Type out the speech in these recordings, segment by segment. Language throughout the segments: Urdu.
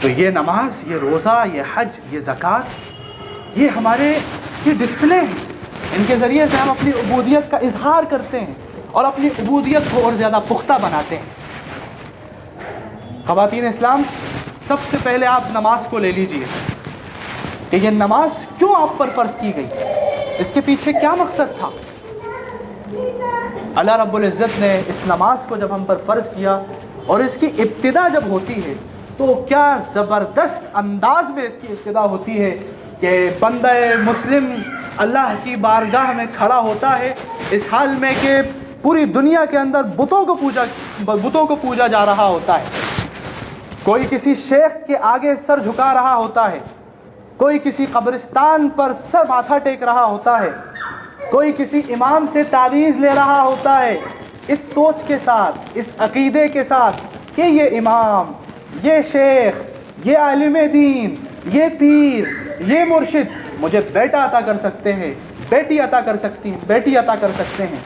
تو یہ نماز، یہ روزہ، یہ حج، یہ زکوٰۃ، یہ ہمارے یہ ڈسپلے ہیں، ان کے ذریعے سے ہم اپنی عبودیت کا اظہار کرتے ہیں اور اپنی عبودیت کو اور زیادہ پختہ بناتے ہیں۔ خواتین اسلام، سب سے پہلے آپ نماز کو لے لیجئے کہ یہ نماز کیوں آپ پر فرض کی گئی، اس کے پیچھے کیا مقصد تھا۔ اللہ رب العزت نے اس نماز کو جب ہم پر فرض کیا اور اس کی ابتدا جب ہوتی ہے تو کیا زبردست انداز میں اس کی ابتدا ہوتی ہے کہ بندہ مسلم اللہ کی بارگاہ میں کھڑا ہوتا ہے اس حال میں کہ پوری دنیا کے اندر بتوں کو پوجا جا رہا ہوتا ہے۔ کوئی کسی شیخ کے آگے سر جھکا رہا ہوتا ہے، کوئی کسی قبرستان پر سر ماتھا ٹیک رہا ہوتا ہے، کوئی کسی امام سے تعویذ لے رہا ہوتا ہے، اس سوچ کے ساتھ، اس عقیدے کے ساتھ کہ یہ امام، یہ شیخ، یہ عالم دین، یہ پیر، یہ مرشد مجھے بیٹا عطا کر سکتے ہیں، بیٹی عطا کر سکتی ہیں، بیٹی عطا کر سکتے ہیں۔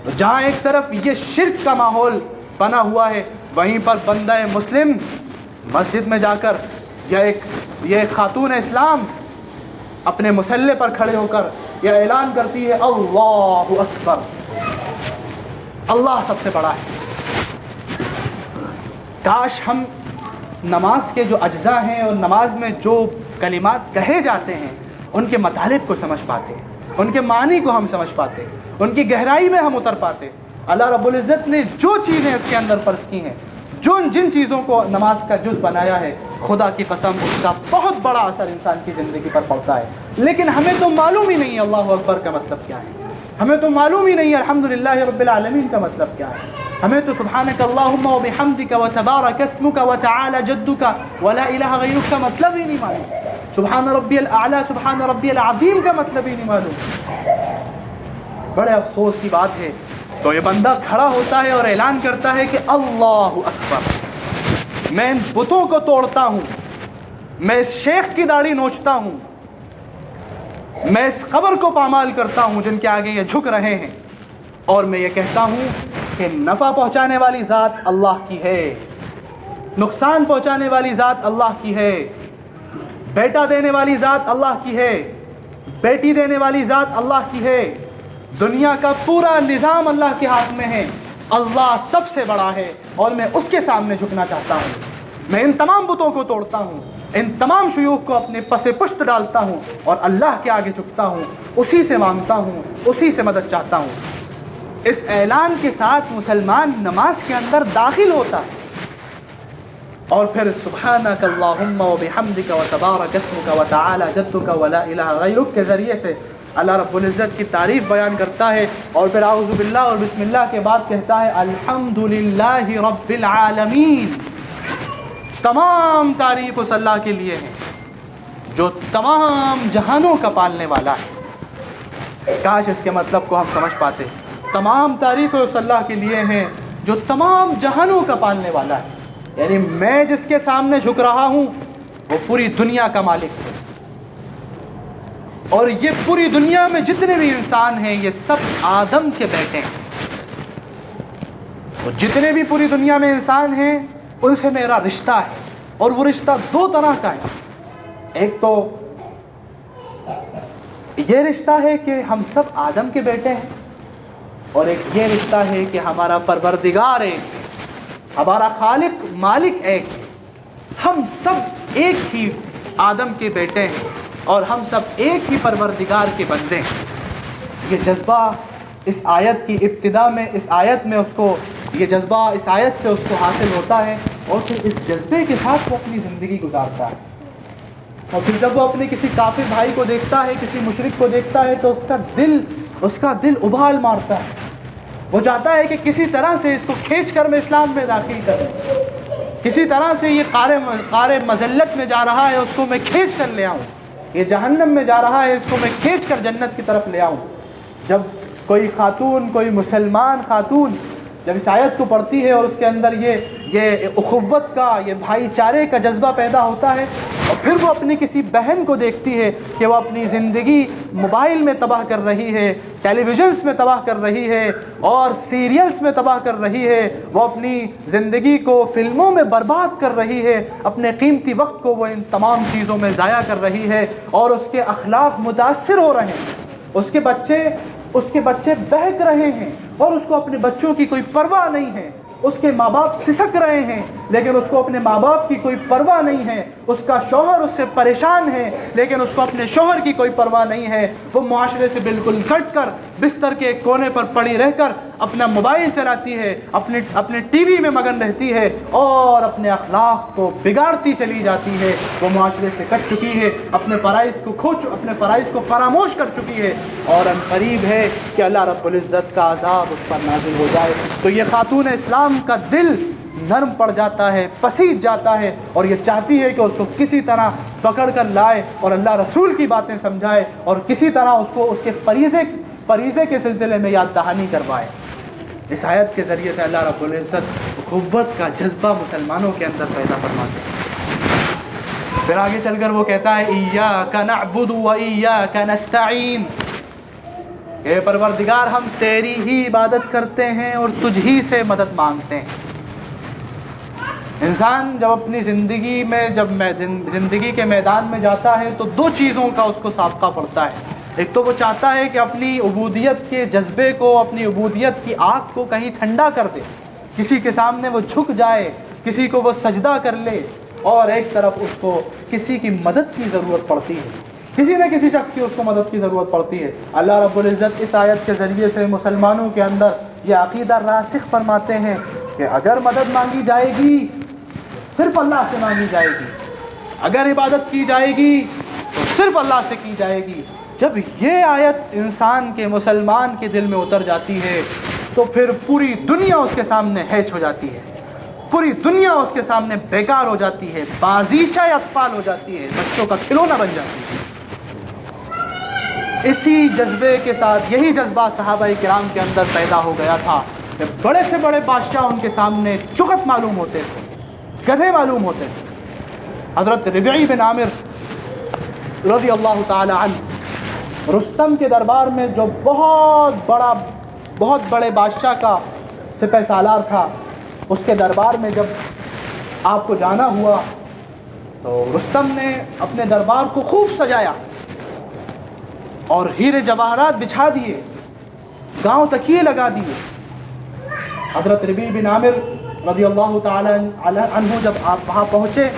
تو جہاں ایک طرف یہ شرک کا ماحول بنا ہوا ہے، وہیں پر بندہ مسلم مسجد میں جا کر یا یہ خاتون اسلام اپنے مصلی پر کھڑے ہو کر یہ اعلان کرتی ہے اللہ اکبر، اللہ سب سے بڑا ہے۔ کاش ہم نماز کے جو اجزاء ہیں اور نماز میں جو کلمات کہے جاتے ہیں ان کے مطالب کو سمجھ پاتے، ان کے معنی کو ہم سمجھ پاتے، ان کی گہرائی میں ہم اتر پاتے۔ اللہ رب العزت نے جو چیزیں اس کے اندر فرض کی ہیں، جن چیزوں کو نماز کا جز بنایا ہے، خدا کی قسم اس کا بہت بڑا اثر انسان کی زندگی پر پڑتا ہے، لیکن ہمیں تو معلوم ہی نہیں ہے اللہ اکبر کا مطلب کیا ہے، ہمیں تو معلوم ہی نہیں ہے الحمدللہ رب العالمین کا مطلب کیا ہے، ہمیں تو سبحانک اللہم و بحمدک و تبارک اسمک و تعالی جدک و لا الہ غیرک کا مطلب ہی نہیں معلوم، سبحان ربی الاعلی سبحان ربی العظیم کا مطلب ہی نہیں معلوم۔ بڑے افسوس کی بات ہے۔ تو یہ بندہ کھڑا ہوتا ہے اور اعلان کرتا ہے کہ اللہ اکبر، میں ان بتوں کو توڑتا ہوں، میں اس شیخ کی داڑھی نوچتا ہوں، میں اس قبر کو پامال کرتا ہوں جن کے آگے یہ جھک رہے ہیں، اور میں یہ کہتا ہوں کہ نفع پہنچانے والی ذات اللہ کی ہے، نقصان پہنچانے والی ذات اللہ کی ہے، بیٹا دینے والی ذات اللہ کی ہے، بیٹی دینے والی ذات اللہ کی ہے، دنیا کا پورا نظام اللہ کے ہاتھ میں ہے، اللہ سب سے بڑا ہے اور میں اس کے سامنے جھکنا چاہتا ہوں۔ میں ان تمام بتوں کو توڑتا ہوں، ان تمام شیوخ کو اپنے پس پشت ڈالتا ہوں اور اللہ کے آگے جھکتا ہوں، اسی سے مانگتا ہوں، اسی سے مدد چاہتا ہوں۔ اس اعلان کے ساتھ مسلمان نماز کے اندر داخل ہوتا ہے اور پھر سبحانک اللہم و بحمدک و تبارک اسمک و تعالی جدک و لا الہ غیرک کے ذریعے سے اللہ رب العزت کی تعریف بیان کرتا ہے، اور پھر اعوذ باللہ اور بسم اللہ کے بعد کہتا ہے الحمدللہ رب العالمین، تمام تعریف اس اللہ کے لیے ہے جو تمام جہانوں کا پالنے والا ہے۔ کاش اس کے مطلب کو ہم سمجھ پاتے۔ تمام تعریف اس اللہ کے لیے ہیں جو تمام جہانوں کا پالنے والا ہے، یعنی میں جس کے سامنے جھک رہا ہوں وہ پوری دنیا کا مالک ہے، اور یہ پوری دنیا میں جتنے بھی انسان ہیں یہ سب آدم کے بیٹے ہیں، اور جتنے بھی پوری دنیا میں انسان ہیں ان سے میرا رشتہ ہے، اور وہ رشتہ دو طرح کا ہے۔ ایک تو یہ رشتہ ہے کہ ہم سب آدم کے بیٹے ہیں، اور ایک یہ رشتہ ہے کہ ہمارا پروردگار ایک، ہمارا خالق مالک ایک ہے، ہم سب ایک ہی آدم کے بیٹے ہیں اور ہم سب ایک ہی پروردگار کے بندے ہیں۔ یہ جذبہ اس آیت کی ابتدا میں، اس آیت میں اس کو یہ جذبہ اس آیت سے اس کو حاصل ہوتا ہے، اور پھر اس جذبے کے ساتھ وہ اپنی زندگی گزارتا ہے، اور پھر جب وہ اپنے کسی کافر بھائی کو دیکھتا ہے، کسی مشرک کو دیکھتا ہے تو اس کا دل ابھال مارتا ہے، وہ چاہتا ہے کہ کسی طرح سے اس کو کھینچ کر میں اسلام میں داخل کروں، کسی طرح سے یہ قار مذلت میں جا رہا ہے اس کو میں کھینچ کر لے آؤں، یہ جہنم میں جا رہا ہے اس کو میں کھینچ کر جنت کی طرف لے آؤں۔ جب کوئی خاتون، کوئی مسلمان خاتون جب اس آیت کو پڑھتی ہے اور اس کے اندر یہ یہ اخوت کا، یہ بھائی چارے کا جذبہ پیدا ہوتا ہے، اور پھر وہ اپنی کسی بہن کو دیکھتی ہے کہ وہ اپنی زندگی موبائل میں تباہ کر رہی ہے، ٹیلی ویژنس میں تباہ کر رہی ہے اور سیریلز میں تباہ کر رہی ہے، وہ اپنی زندگی کو فلموں میں برباد کر رہی ہے، اپنے قیمتی وقت کو وہ ان تمام چیزوں میں ضائع کر رہی ہے، اور اس کے اخلاق متاثر ہو رہے ہیں، اس کے بچے بہک رہے ہیں، اور اس کو اپنے بچوں کی کوئی پرواہ نہیں ہے، اس کے ماں باپ سسک رہے ہیں لیکن اس کو اپنے ماں باپ کی کوئی پرواہ نہیں ہے، اس کا شوہر اس سے پریشان ہے لیکن اس کو اپنے شوہر کی کوئی پرواہ نہیں ہے، وہ معاشرے سے بالکل کٹ کر بستر کے ایک کونے پر پڑی رہ کر اپنا موبائل چلاتی ہے، اپنے ٹی وی میں مگن رہتی ہے اور اپنے اخلاق کو بگاڑتی چلی جاتی ہے، وہ معاشرے سے کٹ چکی ہے، اپنے فرائض کو فراموش کر چکی ہے، اور ان قریب ہے کہ اللہ رب العزت کا عذاب اس پر نازل ہو جائے۔ تو یہ خاتون اسلام کا دل نرم پڑ جاتا ہے، پسیج جاتا ہے، اور یہ چاہتی ہے کہ اس کو کسی طرح پکڑ کر لائے اور اللہ رسول کی باتیں سمجھائے اور کسی طرح اس کو اس کے فریضے کے سلسلے میں یاد دہانی کروائے۔ اس آیت کے ذریعے سے اللہ رب العزت اخوت کا جذبہ مسلمانوں کے اندر پیدا فرماتے ہیں۔ پھر آگے چل کر وہ کہتا ہے ایاک نعبد و ایاک نستعین، اے پروردگار ہم تیری ہی عبادت کرتے ہیں اور تجھ ہی سے مدد مانگتے ہیں۔ انسان جب اپنی زندگی کے میدان میں جاتا ہے تو دو چیزوں کا اس کو سابقہ پڑتا ہے، ایک تو وہ چاہتا ہے کہ اپنی عبودیت کے جذبے کو، اپنی عبودیت کی آگ کو کہیں ٹھنڈا کر دے، کسی کے سامنے وہ جھک جائے، کسی کو وہ سجدہ کر لے، اور ایک طرف اس کو کسی کی مدد کی ضرورت پڑتی ہے، کسی نہ کسی شخص کی اس کو مدد کی ضرورت پڑتی ہے۔ اللہ رب العزت اس آیت کے ذریعے سے مسلمانوں کے اندر یہ عقیدہ راسخ فرماتے ہیں کہ اگر مدد مانگی جائے گی صرف اللہ سے مانگی جائے گی، اگر عبادت کی جائے گی تو صرف اللہ سے کی جائے گی۔ جب یہ آیت انسان کے، مسلمان کے دل میں اتر جاتی ہے تو پھر پوری دنیا اس کے سامنے ہیچ ہو جاتی ہے، پوری دنیا اس کے سامنے بیکار ہو جاتی ہے، بازیچہ اطفال ہو جاتی ہے، بچوں کا کھلونا بن جاتی ہے۔ اسی جذبے کے ساتھ، یہی جذبہ صحابہ کرام کے اندر پیدا ہو گیا تھا کہ بڑے سے بڑے بادشاہ ان کے سامنے چغت معلوم ہوتے تھے، گدھے معلوم ہوتے تھے۔ حضرت ربعی بن عامر رضی اللہ تعالی عنہ رستم کے دربار میں جو بہت بڑے بادشاہ کا سپہ سالار تھا، اس کے دربار میں جب آپ کو جانا ہوا تو رستم نے اپنے دربار کو خوب سجایا اور ہیرے جواہرات بچھا دیے، گاؤں تکیے لگا دیے۔ حضرت ربیع بن عامر رضی اللہ تعالی عنہ جب آپ وہاں پہنچے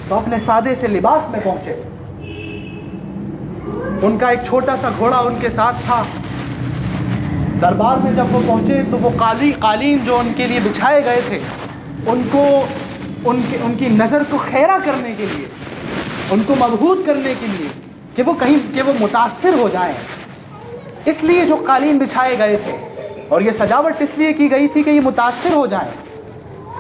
تو اپنے سادے سے لباس میں پہنچے، ان کا ایک چھوٹا سا گھوڑا ان کے ساتھ تھا۔ دربار میں جب وہ پہنچے تو وہ قالین جو ان کے لیے بچھائے گئے تھے، ان کی نظر کو خیرہ کرنے کے لیے، ان کو مبہوت کرنے کے لیے کہ وہ متاثر ہو جائیں، اس لیے جو قالین بچھائے گئے تھے، اور یہ سجاوٹ اس لیے کی گئی تھی کہ یہ متاثر ہو جائیں،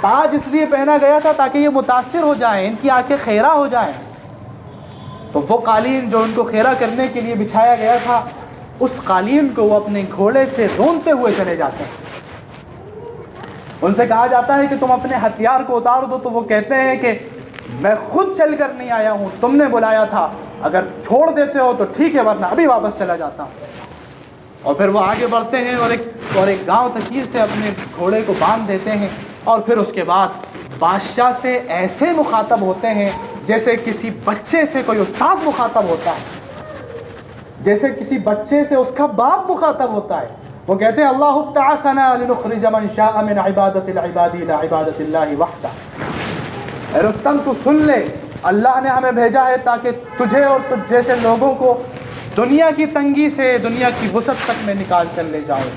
تاج اس لیے پہنا گیا تھا تاکہ یہ متاثر ہو جائیں، ان کی آنکھیں خیرہ ہو جائیں۔ تو وہ قالین جو ان کو خیرہ کرنے کے لیے بچھایا گیا تھا، اس قالین کو وہ اپنے گھوڑے سے رونتے ہوئے چلے جاتے ہیں۔ ان سے کہا جاتا ہے کہ تم اپنے ہتھیار کو اتار دو، تو وہ کہتے ہیں کہ میں خود چل کر نہیں آیا ہوں، تم نے بلایا تھا، اگر چھوڑ دیتے ہو تو ٹھیک ہے ورنہ ابھی واپس چلا جاتا ہوں۔ اور پھر وہ آگے بڑھتے ہیں اور ایک گاؤں تکیر سے اپنے گھوڑے کو باندھ دیتے ہیں، اور پھر اس کے بعد بادشاہ سے ایسے مخاطب ہوتے ہیں جیسے کسی بچے سے کوئی استاد مخاطب ہوتا ہے، جیسے کسی بچے سے اس کا باپ مخاطب ہوتا ہے۔ وہ کہتے ہیں اللہ ابتعثنا لنخرج من شاء من عبادت العباد الى عبادت اللہ وحدہ۔ اے رستم تو سن لے، اللہ نے ہمیں بھیجا ہے تاکہ تجھے اور تجھ جیسے لوگوں کو دنیا کی تنگی سے، دنیا کی وسعت تک میں نکال کر لے جاؤں،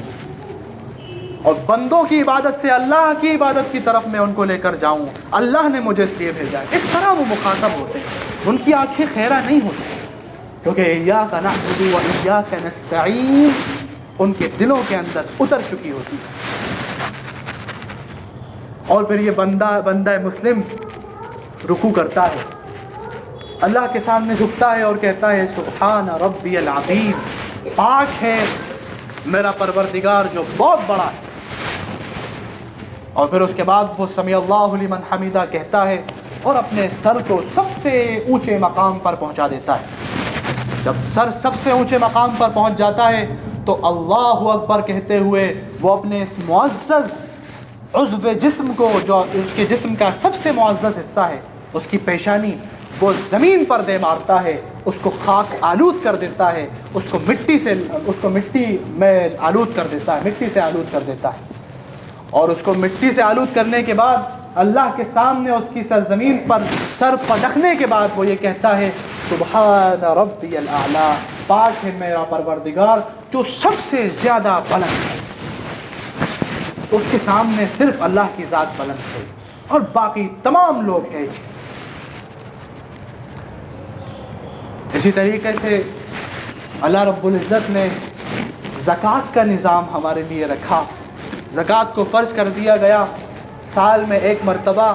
اور بندوں کی عبادت سے اللہ کی عبادت کی طرف میں ان کو لے کر جاؤں، اللہ نے مجھے اس لیے بھیجا ہے۔ اس طرح وہ مخاطب ہوتے ہیں، ان کی آنکھیں خیرہ نہیں ہوتی، کیونکہ ایاک نعبد و ایاک نستعین ان کے دلوں کے اندر اتر چکی ہوتی ہے۔ اور پھر یہ بندہ مسلم رکوع کرتا ہے، اللہ کے سامنے جھکتا ہے اور کہتا ہے سبحان ربی العظیم، پاک ہے میرا پروردگار جو بہت بڑا ہے۔ اور پھر اس کے بعد وہ سمیع اللہ لمن حمیدہ کہتا ہے اور اپنے سر کو سب سے اونچے مقام پر پہنچا دیتا ہے۔ جب سر سب سے اونچے مقام پر پہنچ جاتا ہے تو اللہ اکبر کہتے ہوئے وہ اپنے اس معزز عضو جسم کو، جو اس کے جسم کا سب سے معزز حصہ ہے، اس کی پیشانی، وہ زمین پر دے مارتا ہے، اس کو خاک آلود کر دیتا ہے، اس کو مٹی میں آلود کر دیتا ہے، مٹی سے آلود کر دیتا ہے۔ اور اس کو مٹی سے آلود کرنے کے بعد اللہ کے سامنے اس کی سرزمین پر سر پٹکنے کے بعد وہ یہ کہتا ہے سبحان ربی الاعلی، پاک ہے میرا پروردگار جو سب سے زیادہ بلند ہے۔ اس کے سامنے صرف اللہ کی ذات بلند ہے اور باقی تمام لوگ ہیں۔ اسی طریقے سے اللہ رب العزت نے زکوٰۃ کا نظام ہمارے لیے رکھا۔ زکوٰۃ کو فرض کر دیا گیا، سال میں ایک مرتبہ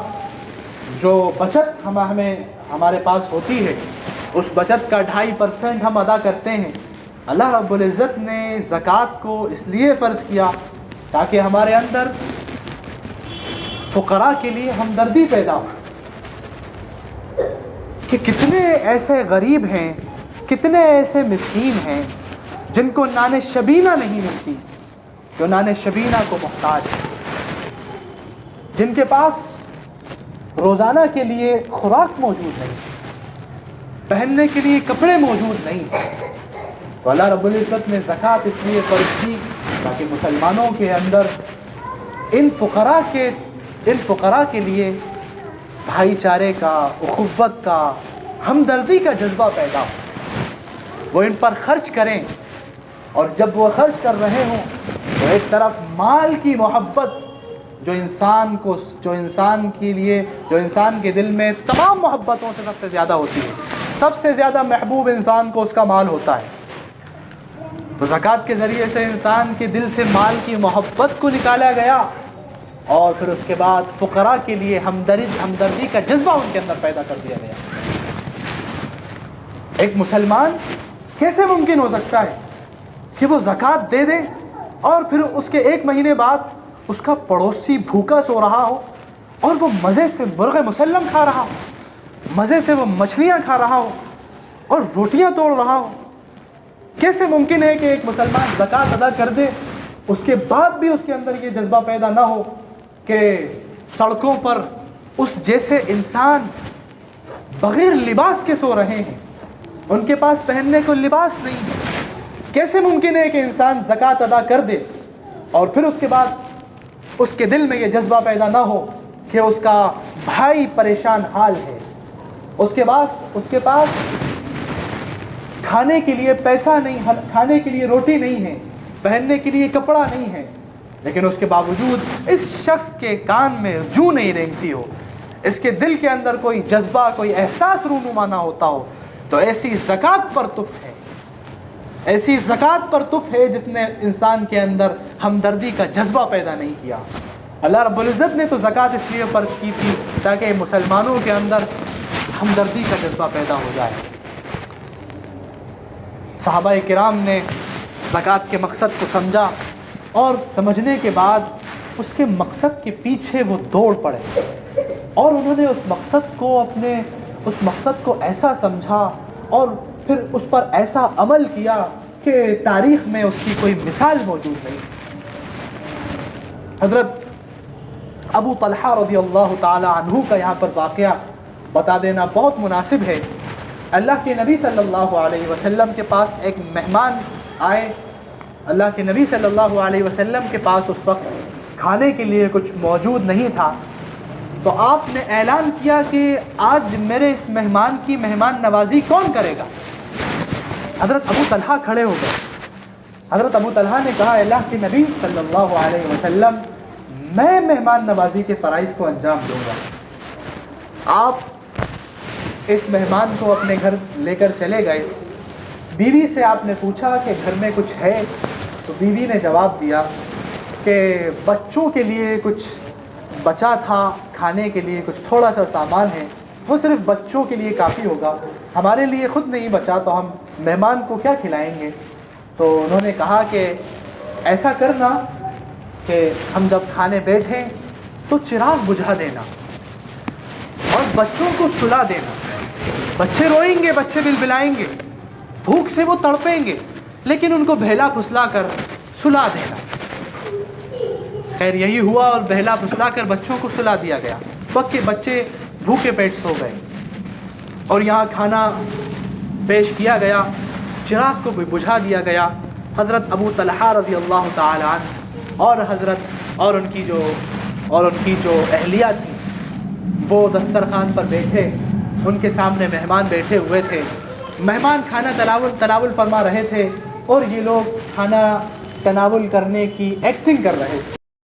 جو بچت ہمارے پاس ہوتی ہے اس بچت کا 2.5% ہم ادا کرتے ہیں۔ اللہ رب العزت نے زکوٰۃ کو اس لیے فرض کیا تاکہ ہمارے اندر فقراء کے لیے ہمدردی پیدا ہو، کہ کتنے ایسے غریب ہیں، کتنے ایسے مسکین ہیں جن کو نان شبینہ نہیں ملتی، جو نان شبینہ کو محتاج ہے، جن کے پاس روزانہ کے لیے خوراک موجود نہیں، پہننے کے لیے کپڑے موجود نہیں۔ تو اللہ رب العزت نے زکوٰۃ اس لیے فرض کی تاکہ مسلمانوں کے اندر ان فقراء کے لیے بھائی چارے کا، اخوت کا، ہمدردی کا جذبہ پیدا ہو، وہ ان پر خرچ کریں، اور جب وہ خرچ کر رہے ہوں تو ایک طرف مال کی محبت جو انسان کے دل میں تمام محبتوں سے سب سے زیادہ ہوتی ہے، سب سے زیادہ محبوب انسان کو اس کا مال ہوتا ہے، تو زکوٰۃ کے ذریعے سے انسان کے دل سے مال کی محبت کو نکالا گیا، اور پھر اس کے بعد فقراء کے لیے ہمدردی کا جذبہ ان کے اندر پیدا کر دیا گیا۔ ایک مسلمان کیسے ممکن ہو سکتا ہے کہ وہ زکوٰۃ دے دے اور پھر اس کے 1 مہینے بعد اس کا پڑوسی بھوکا سو رہا ہو اور وہ مزے سے مرغ مسلم کھا رہا ہو، مزے سے وہ مچھلیاں کھا رہا ہو اور روٹیاں توڑ رہا ہو؟ کیسے ممکن ہے کہ ایک مسلمان زکوٰۃ ادا کر دے، اس کے بعد بھی اس کے اندر یہ جذبہ پیدا نہ ہو کہ سڑکوں پر اس جیسے انسان بغیر لباس کے سو رہے ہیں، ان کے پاس پہننے کو لباس نہیں ہے؟ کیسے ممکن ہے کہ انسان زکوٰۃ ادا کر دے اور پھر اس کے بعد اس کے دل میں یہ جذبہ پیدا نہ ہو کہ اس کا بھائی پریشان حال ہے، اس کے پاس کھانے کے لیے پیسہ نہیں، کھانے کے لیے روٹی نہیں ہے، پہننے کے لیے کپڑا نہیں ہے، لیکن اس کے باوجود اس شخص کے کان میں جوں نہیں رینگتی ہو، اس کے دل کے اندر کوئی جذبہ، کوئی احساس رونما نہ ہوتا ہو، تو ایسی زکوٰۃ پر تف ہے، ایسی زکوٰۃ پر تف ہے جس نے انسان کے اندر ہمدردی کا جذبہ پیدا نہیں کیا۔ اللہ رب العزت نے تو زکوٰۃ اس لیے فرض کی تھی تاکہ مسلمانوں کے اندر ہمدردی کا جذبہ پیدا ہو جائے۔ صحابہ کرام نے زکوٰۃ کے مقصد کو سمجھا اور سمجھنے کے بعد اس کے مقصد کے پیچھے وہ دوڑ پڑے اور انہوں نے اس مقصد کو ایسا سمجھا اور پھر اس پر ایسا عمل کیا کہ تاریخ میں اس کی کوئی مثال موجود نہیں۔ حضرت ابو طلحہ رضی اللہ تعالی عنہ کا یہاں پر واقعہ بتا دینا بہت مناسب ہے۔ اللہ کے نبی صلی اللہ علیہ وسلم کے پاس ایک مہمان آئے، اللہ کے نبی صلی اللہ علیہ وسلم کے پاس اس وقت کھانے کے لیے کچھ موجود نہیں تھا، تو آپ نے اعلان کیا کہ آج میرے اس مہمان کی مہمان نوازی کون کرے گا؟ حضرت ابو طلحہ کھڑے ہو گئے۔ حضرت ابو طلحہ نے کہا اللہ کے نبی صلی اللہ علیہ وسلم، میں مہمان نوازی کے فرائض کو انجام دوں گا۔ آپ اس مہمان کو اپنے گھر لے کر چلے گئے، بیوی سے آپ نے پوچھا کہ گھر میں کچھ ہے؟ تو بیوی نے جواب دیا کہ بچوں کے لیے کچھ بچا تھا، کھانے کے لیے کچھ تھوڑا سا سامان ہے، وہ صرف بچوں کے لیے کافی ہوگا، ہمارے لیے خود نہیں بچا تو ہم مہمان کو کیا کھلائیں گے؟ تو انہوں نے کہا کہ ایسا کرنا کہ ہم جب کھانے بیٹھیں تو چراغ بجھا دینا اور بچوں کو سلا دینا. بچے روئیں گے, بچے بلبلائیں گے, بھوک سے وہ تڑپیں گے, لیکن ان کو بہلا پھسلا کر سلا دینا. خیر یہی ہوا اور بہلا پھسلا کر بچوں کو سلا دیا گیا. وقت کے بچے بھوکے پیٹ سو گئے اور یہاں کھانا پیش کیا گیا, چراغ کو بھی بجھا دیا گیا. حضرت ابو طلحہ رضی اللہ تعالی عنہ اور ان کی جو اہلیہ تھی وہ دسترخوان پر بیٹھے, ان کے سامنے مہمان بیٹھے ہوئے تھے. مہمان کھانا تناول فرما رہے تھے اور یہ لوگ کھانا تناول کرنے کی ایکٹنگ کر رہے تھے.